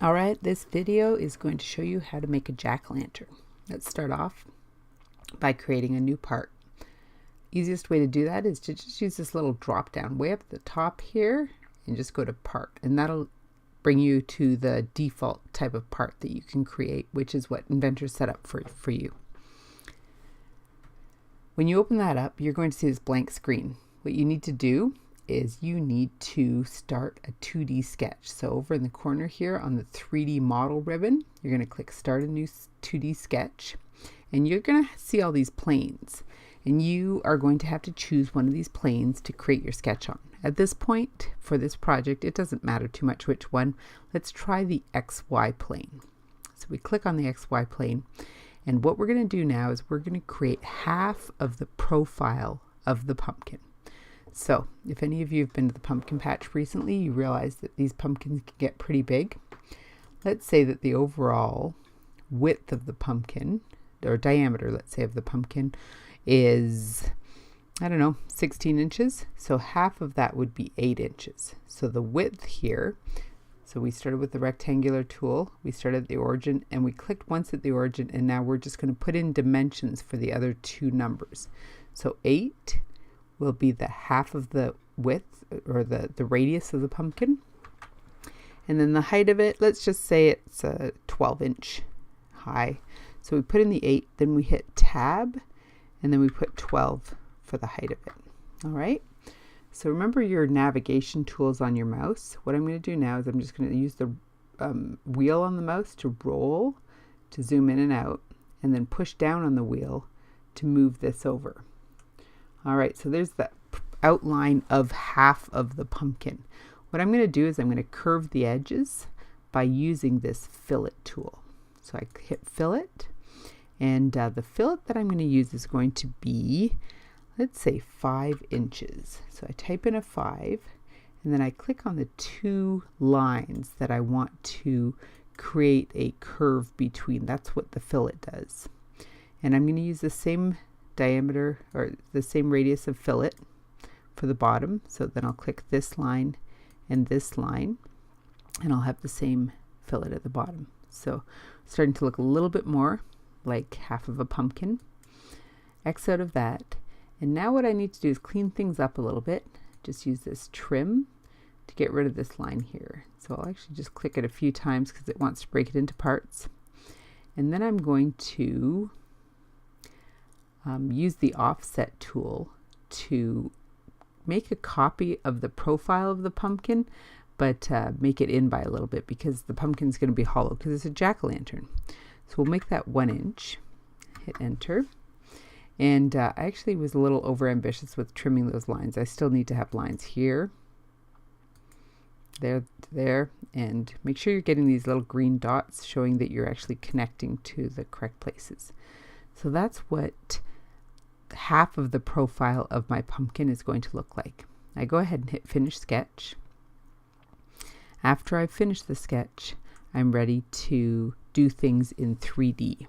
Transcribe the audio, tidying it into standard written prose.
Alright, this video is going to show you how to make a jack-o'-lantern. Let's start off by creating a new part. Easiest way to do that is to just use this little drop down way up at the top here and just go to part, and that'll bring you to the default type of part that you can create, which is what Inventor set up for you. When you open that up, you're going to see this blank screen. What you need to do is you need to start a 2D sketch. So over in the corner here on the 3D model ribbon, you're going to click start a new 2D sketch, and you're going to see all these planes, and you are going to have to choose one of these planes to create your sketch on. At this point for this project, it doesn't matter too much which one. Let's try the XY plane. So we click on the XY plane, and what we're going to do now is we're going to create half of the profile of the pumpkin. So if any of you have been to the pumpkin patch recently, you realize that these pumpkins can get pretty big. Let's say that the overall width of the pumpkin, or diameter, let's say, of the pumpkin is, I don't know, 16 inches. So half of that would be 8 inches. So the width here, so we started with the rectangular tool, we started at the origin, and we clicked once at the origin, and now we're just going to put in dimensions for the other two numbers. So 8 will be the half of the width, or the radius of the pumpkin. And then the height of it, let's just say it's a 12-inch high. So we put in the 8, then we hit tab, and then we put 12 for the height of it. All right. So remember your navigation tools on your mouse. What I'm going to do now is I'm just going to use the wheel on the mouse to roll, to zoom in and out, and then push down on the wheel to move this over. All right, so there's the outline of half of the pumpkin. What I'm going to do is I'm going to curve the edges by using this fillet tool. So I hit fillet, and the fillet that I'm going to use is going to be, let's say, 5 inches. So I type in a 5, and then I click on the two lines that I want to create a curve between. That's what the fillet does. And I'm going to use the same diameter, or the same radius of fillet for the bottom. So then I'll click this line and this line, and I'll have the same fillet at the bottom. So starting to look a little bit more like half of a pumpkin. X out of that. And now what I need to do is clean things up a little bit. Just use this trim to get rid of this line here. So I'll actually just click it a few times because it wants to break it into parts. And then I'm going to use the offset tool to make a copy of the profile of the pumpkin, but make it in by a little bit because the pumpkin is going to be hollow because it's a jack-o'-lantern. So we'll make that 1 inch. Hit enter. And I actually was a little over ambitious with trimming those lines. I still need to have lines here, there, and make sure you're getting these little green dots showing that you're actually connecting to the correct places. So that's what half of the profile of my pumpkin is going to look like. I go ahead and hit finish sketch. After I finish the sketch, I'm ready to do things in 3D.